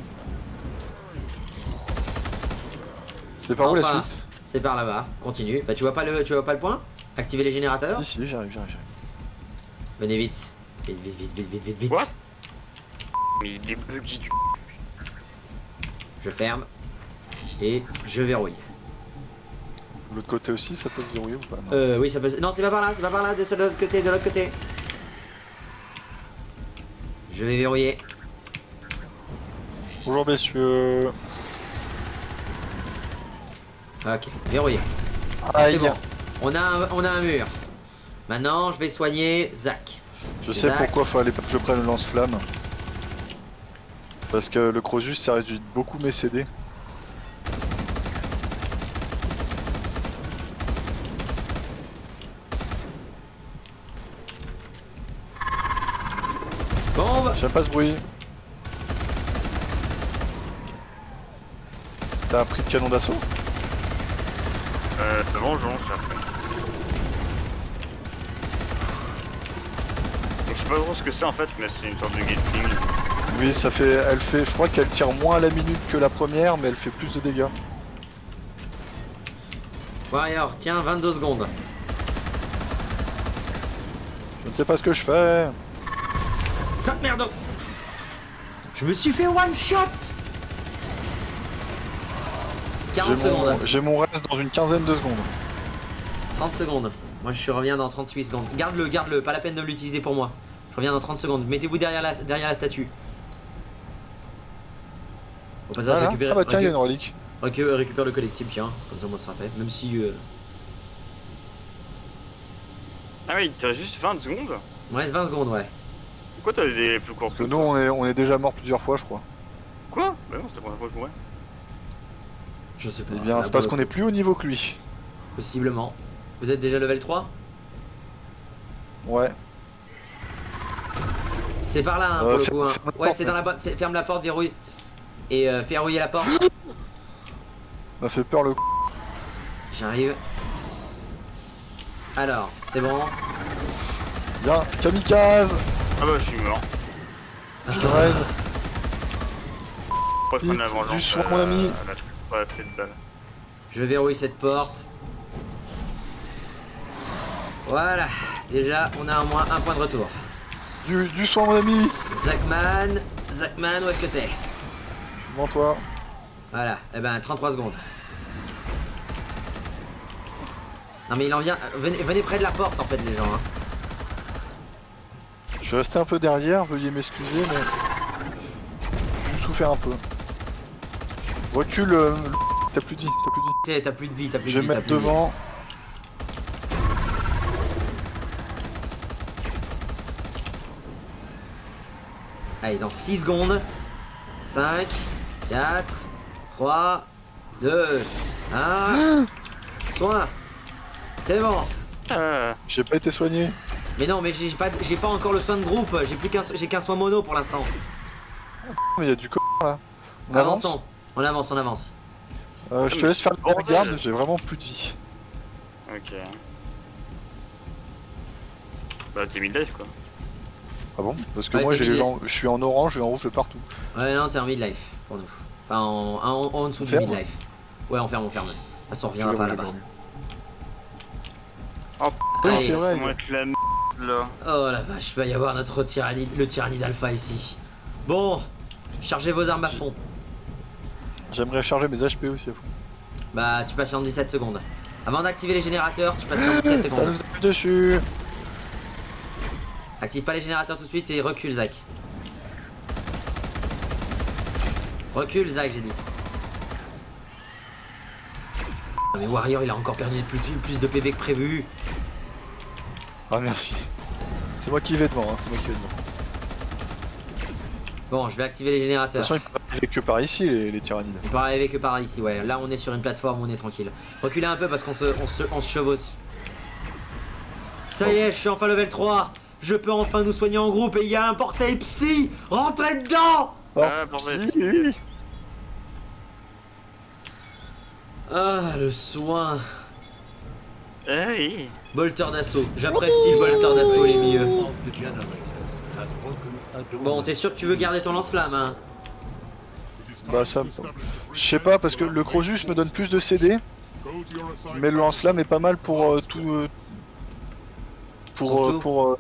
C'est par où la Enfin, suite? c'est par là-bas. Continue. Bah tu vois pas le point? Activer les générateurs? Si si, j'arrive. Venez vite. Vite, vite, vite, vite, vite, vite, vite. What? Mais il est buggy du. Je ferme. Et je verrouille. L'autre côté aussi, ça peut se verrouiller ou pas? Non. Oui, ça peut. Non, c'est pas par là, de l'autre côté, de l'autre côté. Je vais verrouiller. Bonjour messieurs. Ok, verrouillé. C'est Aïe. bon. On a un mur. Maintenant, je vais soigner Zach. Je sais Zach. pourquoi fallait pas que je prenne le lance-flamme. Parce que le Crosus ça réduit beaucoup mes CD. Bombe. J'aime pas ce bruit. T'as pris de canon d'assaut? Vengeance après. Donc, je sais pas trop ce que c'est en fait, mais c'est une sorte de gatling. Oui, ça fait. Elle fait. Je crois qu'elle tire moins à la minute que la première, mais elle fait plus de dégâts. Warrior, tiens, 22 secondes. Je ne sais pas ce que je fais. Sainte merde. Je me suis fait one shot. 40 secondes. J'ai mon reste dans une quinzaine de secondes. 30 secondes. Moi je reviens dans 38 secondes. Garde-le, pas la peine de l'utiliser pour moi. Je reviens dans 30 secondes. Mettez-vous derrière la statue. Au passage, Voilà. récupère, Ah bah tiens, il y a une relique. récupère le collectible, tiens. Comme ça, moi, ça sera fait. Même si. Ah oui, t'as juste 20 secondes. Il me reste 20 secondes, ouais. Pourquoi t'as des plus courts Parce que nous, on est déjà mort plusieurs fois, je crois. Quoi? Bah non, c'était la première fois que je jouais. Je sais pas. Eh bien, Là, c'est parce pour qu'on le est plus haut niveau que lui. coup, possiblement. Vous êtes déjà level 3? Ouais. C'est par là, hein, pour le coup. Hein. ferme la Ouais, porte, c'est dans la boîte. Ferme la porte, verrouille. Et verrouiller la porte. M'a fait peur le coup. J'arrive. Alors, c'est bon. Bien, kamikaze. Ah bah je suis mort. Je te raise. Pourquoi prendre la Vite, vengeance? du soin, mon ami. Là, je trouve pas assez de balles. Je verrouille cette porte. Voilà. Déjà, on a au moins un point de retour. Du soin, mon ami. Zachman, où est-ce que t'es? Devant toi. Voilà. Eh ben, 33 secondes. Non mais il en vient. Venez près de la porte en fait, les gens. Hein. Je suis resté un peu derrière, veuillez m'excuser, mais j'ai souffert un peu. Recule, t'as plus dit, t'as plus dit. T'as plus de vie, t'as plus Je de vie. vais mettre devant. Allez, dans 6 secondes. 5, 4, 3, 2, 1. Soin. C'est bon. J'ai pas été soigné. Mais non, mais j'ai pas encore le soin de groupe. J'ai qu'un soin mono pour l'instant. Mais il y a du là. On avance. Avançons. On avance. Je te laisse faire le garde, j'ai vraiment plus de vie. Ok. Bah t'es mid-life quoi. Ah bon? Parce que Ouais, moi t'es j'ai les mid-life. gens, je suis en orange et en rouge de partout. Ouais, non, t'es en midlife pour nous. Enfin, en dessous On du ferme midlife. Ouais, on ferme. De toute façon, on reviendra Je pas vais là-bas. Oh Oui, Allez. c'est vrai. Comment être la merde là? Oh la vache, il va y avoir notre le tyrannide alpha ici. Bon, chargez vos armes à fond. J'aimerais charger mes HP aussi à fond. Bah, tu patientes 17 secondes. Avant d'activer les générateurs, tu patientes 17 Ça secondes. nous tape dessus. Active pas les générateurs tout de suite et recule, Zach. Recule, Zach, j'ai dit. Ah, mais Warrior, il a encore perdu plus de PV que prévu. Ah merci. C'est moi qui vais devant, hein, c'est moi qui vais devant. Bon, je vais activer les De générateurs. toute façon, ils peuvent arriver que par ici, les tyrannides. On peut arriver que par ici, ouais. Là, on est sur une plateforme, on est tranquille. Reculez un peu parce qu'on se chevauche. Ça y est, je suis enfin level 3. Je peux enfin nous soigner en groupe et il y a un portail psy. Rentrez dedans. Oh, Ah, bordel. si. Ah, le soin. Eh oui. Bolter d'assaut. J'apprécie le bolter d'assaut, les mieux. Bon, t'es sûr que tu veux garder ton lance-flamme, hein? Bah ça, je sais pas parce que le Crosus me donne plus de CD, mais le lance-flamme est pas mal pour pour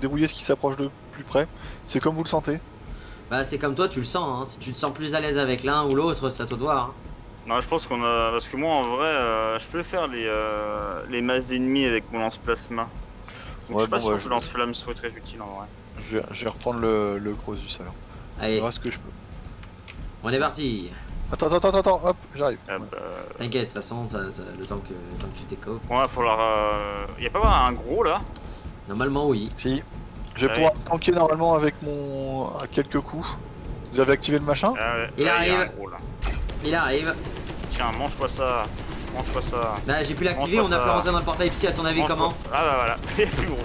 débrouiller ce qui s'approche de plus près. C'est comme vous le sentez. Bah, c'est comme toi, tu le sens, hein. Si tu te sens plus à l'aise avec l'un ou l'autre, c'est à toi de voir. Hein. Non, je pense qu'on a. Parce que moi en vrai, je peux faire les masses d'ennemis avec mon lance-plasma. Donc Ouais, je suis pas bon, sûr ouais, que je- le lance-flamme soit très utile en vrai. Je vais reprendre le Crosus alors. Allez, Je verrai ce que je peux. on est parti. Attends, hop, j'arrive. Ah bah. T'inquiète, de toute façon, le temps que tu t'écopes. Bon, va falloir. Y a pas un gros là? Normalement, oui. Si. Je vais Ah pouvoir tanker normalement avec mon à quelques coups. Vous avez activé le machin? Ah ouais, Il ouais, y a arrive. un gros là. Il arrive. Tiens, mange-toi ça. Mange-toi ça. Là, j'ai pu l'activer, Mange on a pas pu ça. rentrer dans le portail psy, à ton avis, Mange-toi- comment? Ah bah voilà, il est plus gros.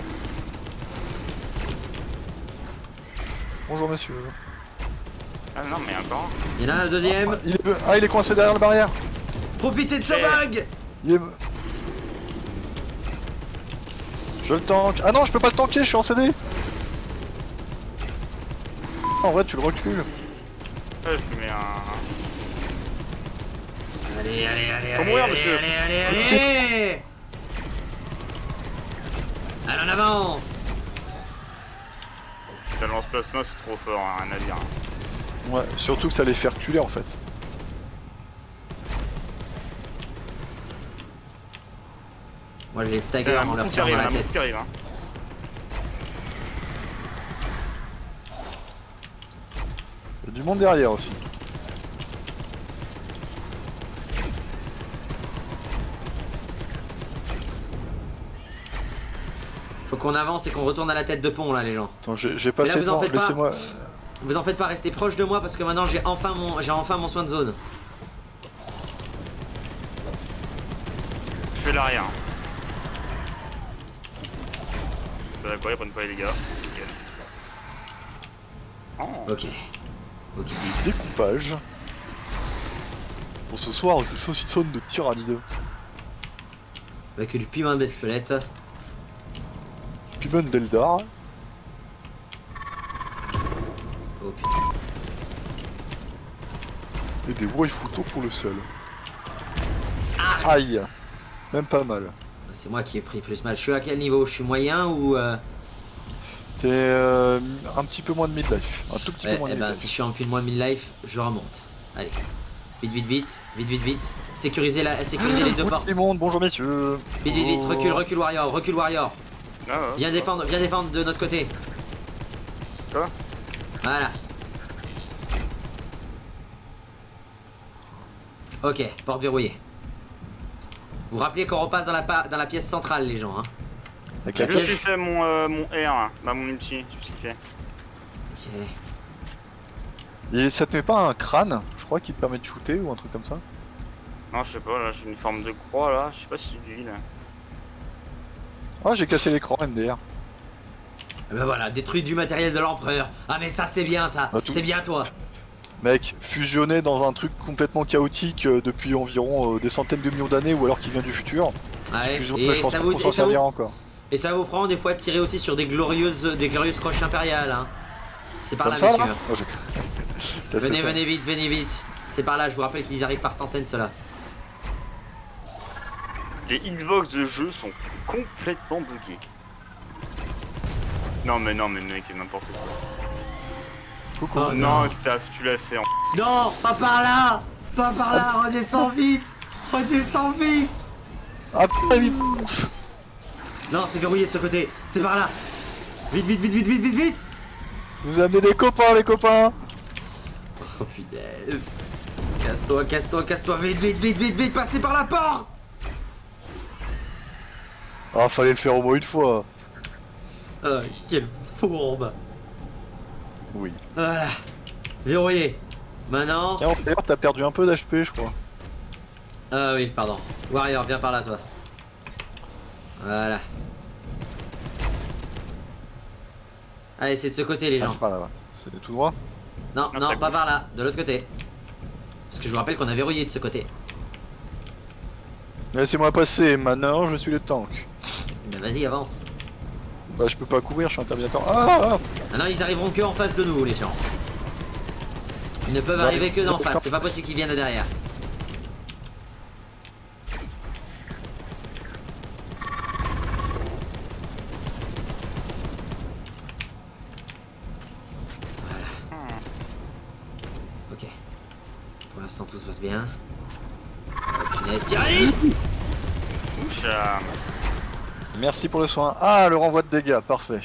Bonjour monsieur. Ah non, mais encore. Il y en a un deuxième. Il est coincé derrière la barrière. Profitez de ce Eh. bug. Il est... Je le tank. Ah non, je peux pas le tanker, je suis en CD. En vrai, tu le recules. Ouais, je lui mets un. Allez, Faut mourir, monsieur. allez. Allez, on avance. Le lance-plasma, c'est trop fort, hein, un navire. Ouais, surtout que ça les fait reculer en fait. Moi je les stagger en leur tirant dans la tête. Hein. Il y a du monde derrière aussi. Faut qu'on avance et qu'on retourne à la tête de pont là les gens. Attends, j'ai passé le temps, laissez-moi... Vous en faites pas, restez proche de moi parce que maintenant j'ai enfin mon soin de zone. Je fais l'arrière. Bah d'accord, y'a pas de pas les gars. Oh. Ok. Ok. Découpage. Pour ce soir, c'est saucissonne de tyrannide. Avec du piment d'Espelette. Piment d'Eldar. Oh putain. Et des waifutos pour le seul. Ah, Aïe. Même pas mal. c'est moi qui ai pris plus mal. Je suis à quel niveau? Je suis moyen ou T'es un petit peu moins de midlife. Un tout petit peu moins de ben midlife. si je suis en plus de moins de 1000 life, je remonte. Allez. Vite, vite, vite. Vite, vite, vite. Sécurisez les deux portes. Tout le monde, bonjour messieurs. Vite, vite, vite. Recule, recule warrior. Recule warrior. Ah, ouais, Viens défendre de notre côté. Quoi? Voilà. Ok, porte verrouillée. Vous rappelez qu'on repasse dans la pièce centrale les gens hein. Avec Je la me pièce. suis fait mon R, hein. Bah mon ulti, je me suis fait. Ok. Et ça te met pas un crâne, je crois, qui te permet de shooter ou un truc comme ça? Non, je sais pas, là j'ai une forme de croix là, je sais pas si c'est lui là. Ah, j'ai cassé l'écran MDR. Et ben voilà, détruit du matériel de l'empereur. Ah mais ça c'est bien ça, Bah, tout- c'est bien toi. Mec, fusionné dans un truc complètement chaotique depuis environ des centaines de millions d'années ou alors qui vient du futur. Ouais, Excuse-moi, mais je pense ça pas vous, qu'on s'en servira encore. et ça vous prend des fois de tirer aussi sur des glorieuses croches impériales hein. C'est par Comme là ça, messieurs. là Oh, j'ai- Cassé ça. Venez vite, venez vite. C'est par là, je vous rappelle qu'ils arrivent par centaines ceux-là. Les Xbox de jeu sont complètement buggés. Non mais mec, n'importe quoi. Coucou. Oh, non, tu l'as fait en... Non, pas par là. Pas par là, redescends vite. Redescends vite. Ah putain, vite. Non, c'est verrouillé de ce côté, c'est par là. Vite, vite, vite, vite, vite, vite, vite. Vous amenez des copains, les copains. Oh punaise. Casse-toi, casse-toi, casse-toi, vite, vite, vite, vite, vite, passez par la porte. Ah, fallait le faire au moins une fois. Oh, quelle fourbe. Oui. Voilà. Verrouillé. Maintenant... Tiens, d'ailleurs, t'as perdu un peu d'HP, je crois. Ah oui, pardon. Warrior, viens par là, toi. Voilà. Allez, c'est de ce côté, les Ah, gens. c'est pas là, c'est tout droit. Non, Non, non, c'est à pas gauche. par là, de l'autre côté. Parce que je vous rappelle qu'on a verrouillé de ce côté. Laissez-moi passer, maintenant je suis le tank. Ben vas-y, avance. Bah, je peux pas courir, je suis un Terminator. Ah, Ah non, ils arriveront que en face de nous, les gens. Ils ne peuvent Ouais, arriver que ils d'en ont face, qu'en c'est pas face. possible qu'ils viennent de derrière. Ok. Pour l'instant, tout se passe bien. Oh, punaise, tyrannie! Oucha. Merci pour le soin. Ah, le renvoi de dégâts, parfait.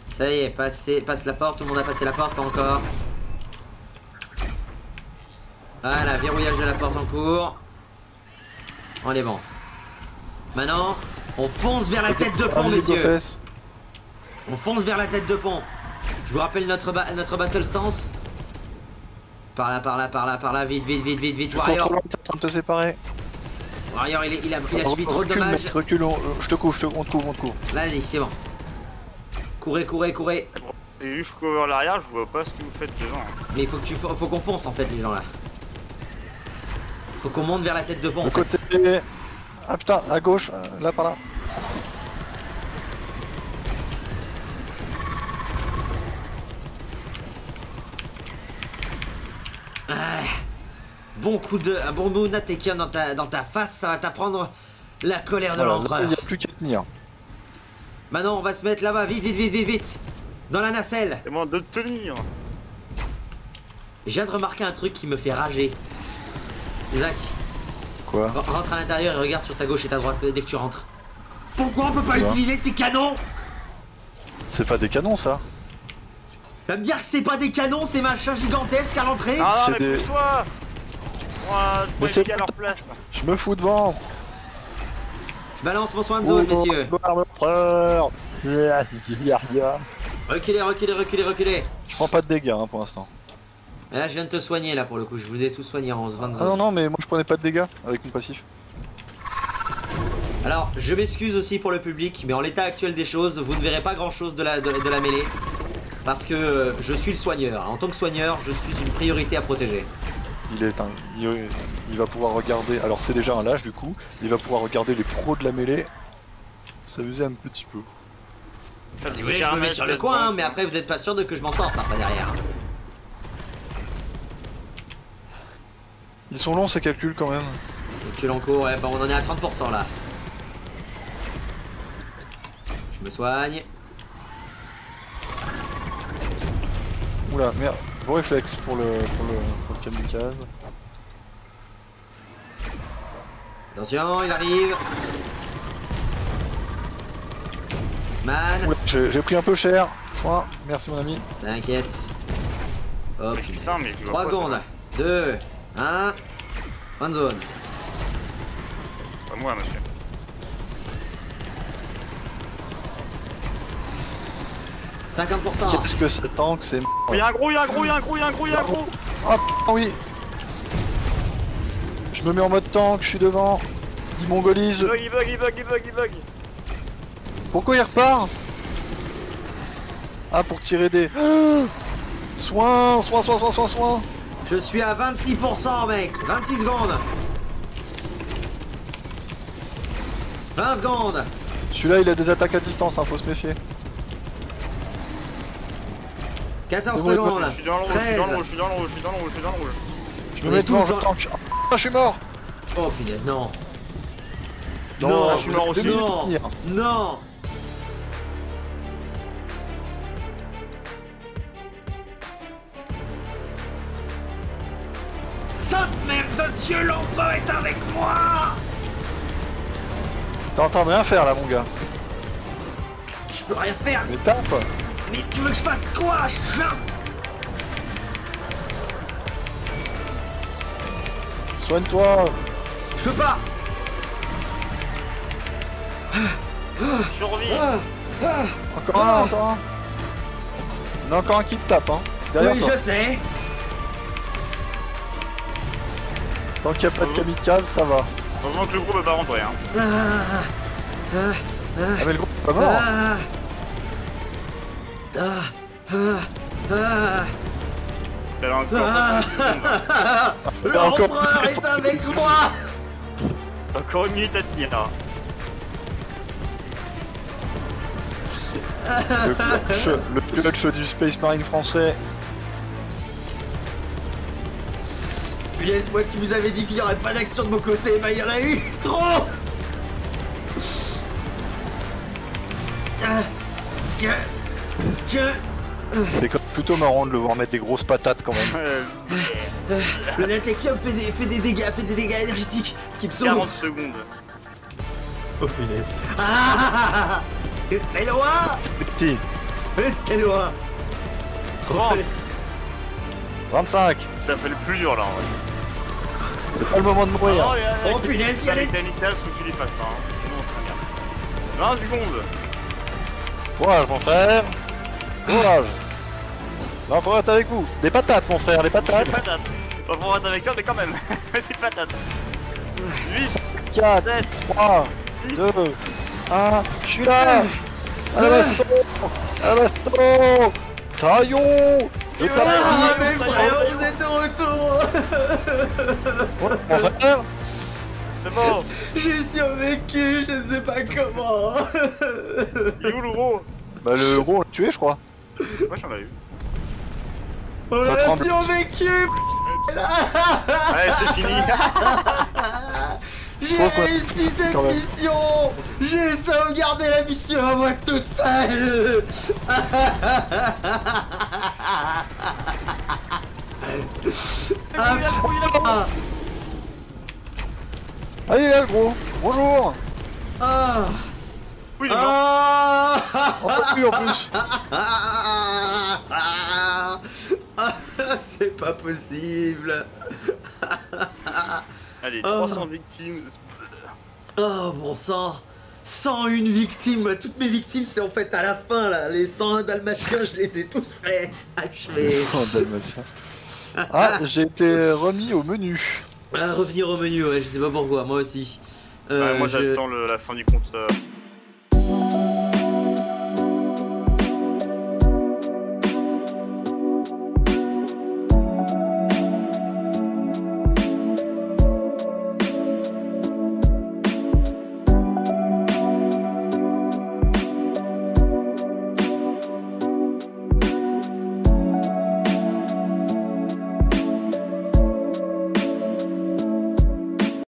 Ça y est, passe la porte, tout le monde a passé la porte, pas encore. Voilà, verrouillage de la porte en cours. On est bon. Maintenant, on fonce vers la tête de pont, Allez-y, messieurs. Gofès. On fonce vers la tête de pont. Je vous rappelle notre battle stance. Par là, par là, par là, par là, vite, vite, vite, vite, vite, Warrior. Contrôle, t'es en train de te séparer. Warrior, il a subi trop de Recule, dommages. mec, recule, je te couvre, on te couvre, on te couvre. Vas-y, c'est bon. Courez, courez, courez. C'est juste que vers l'arrière, je vois pas ce que vous faites devant. hein. Mais faut qu'on fonce en fait, les gens là. Faut qu'on monte vers la tête de pont. Le En fait. côté. Ah putain, à gauche, là par là. Ah, bon coup de. Un bon coup d'attaquant dans ta face, ça va t'apprendre la colère de Voilà, là, l'empereur. il n'y a plus qu'à tenir. Maintenant, on va se mettre là-bas, vite, vite, vite, vite, vite. Dans la nacelle. C'est moi de tenir. Je viens de remarquer un truc qui me fait rager. Zach, Quoi? Rentre à l'intérieur et regarde sur ta gauche et ta droite dès que tu rentres. Pourquoi on peut pas utiliser ces canons? C'est pas des canons ça? Va me dire que c'est pas des canons, ces machins gigantesques à l'entrée? Ah non, C'est mais des- pousse-toi. Moi, Mais je c'est suis à leur place. Je me fous devant. Balance mon soin de zone, messieurs. Reculez, reculez, reculez, reculez. Je prends pas de dégâts hein, pour l'instant. Et là, je viens de te soigner, là, pour le coup. Je vous ai tous soigné en 20 Ah zone. non, non, mais moi je prenais pas de dégâts avec mon passif. Alors, je m'excuse aussi pour le public, mais en l'état actuel des choses, vous ne verrez pas grand-chose de la mêlée. Parce que je suis le soigneur. En tant que soigneur, je suis une priorité à protéger. Il est éteint. Il va pouvoir regarder. Alors c'est déjà un lâche du coup. Il va pouvoir regarder les pros de la mêlée. S'amuser un petit peu. Si vous voulez, je me mets sur le coin, hein, mais après, vous êtes pas sûr de que je m'en sorte après derrière. Ils sont longs ces calculs quand même. Tu l'encours, ouais, bon, on en est à 30% là. Je me soigne. Oula, merde. Bon réflexe pour le kamikaze. Attention, il arrive. Man, Oula, j'ai pris un peu cher. Soin. Merci mon ami. t'inquiète. Hop, Mais putain, mais je vois 3 pas, secondes. 2, 1. Fin de zone. Pas moi, monsieur. $50%. Qu'est-ce que ça tank, c'est Il y a un gros, il y a un gros, il y a un gros, il y a un gros, il y a un gros. Ah putain, oui. Je me mets en mode tank, je suis devant. Il mongolise. Il bug, il bug, il bug, il bug, il bug. Pourquoi il repart? Ah, pour tirer des... Soin. Je suis à 26%, mec. 26 secondes. 20 secondes. Celui-là, il a des attaques à distance, hein, faut se méfier. 14 C'est bon, secondes. Je suis dans le rouge, je suis dans le 13. rouge, je suis dans le rouge, je suis dans le rouge, je suis dans le rouge. Je me On mets est devant, tous je dans- tank. Ah, je suis mort. Oh punaise, non. Non, je suis mort vous avez aussi. deux minutes Non. à tenir. Non. Sainte mère de Dieu, l'ombre est avec moi. T'es en train de rien faire là, mon gars. Je peux rien faire. Mais tape. Mais tu veux que je fasse quoi? Soigne-toi. Je peux pas. Survie. Encore un, encore un. Il y en a encore un qui te tape, hein. Derrière Oui, toi. je sais. Tant qu'il n'y a pas de kamikaze, ça va. Heureusement que le groupe peut pas rentrer, hein. Ah, mais le groupe est pas mort. Elle a encore 60 secondes. L'empereur est avec moi. T'as encore une minute à tenir, là. Le clutch du Space Marine français. Punaise, moi qui vous avais dit qu'il n'y aurait pas d'action de mon côté, bah il y en a eu trop. C'est quand même plutôt marrant de le voir mettre des grosses patates quand même. Le Latakium fait des dégâts énergétiques, ce qui me sauve. 40 secondes. Oh punaise. Ah, restez loin. C'est petit. Restez loin. 30. 25. Ça fait le plus dur, là, en vrai. C'est pas le moment de mourir. Oh, punaise, il y a les- Initial, faut que tu les fasses, hein. Sinon, on sera bien. 20 secondes. Courage mon frère. Courage. L'empereur est avec vous. Des patates mon frère, les patates. Des patates. Pas pour être avec toi, mais quand même. Des patates. 8, 4, 7, 3, 6, 2, 1. Je suis là. À la baston. À la baston. Taillon. Le Ah, taillon. mais frère, vous êtes de retour. Mon frère. c'est bon. J'ai survécu, je sais pas comment. Il est où le gros? Bah le héros on l'a tué je crois. Moi j'en ai eu. On Ça a tremble. survécu. Ouais, c'est fini. J'ai Pourquoi réussi cette quand même. mission. J'ai sauvegardé la mission à moi tout seul. Ah, Allez là, gros. Bonjour. Ah. Oui, il est mort. Ah. On peut plus en plus. C'est pas possible. Allez, Oh. 300 victimes. Oh bon sang, 101 victimes. Toutes mes victimes c'est en fait à la fin là. Les 101 dalmatiens je les ai tous fait achevés. Oh, Dalmatien. Ah, j'ai été remis au menu. Revenir au menu, ouais, je sais pas pourquoi, moi aussi. Ouais, moi je- j'attends la fin du compte.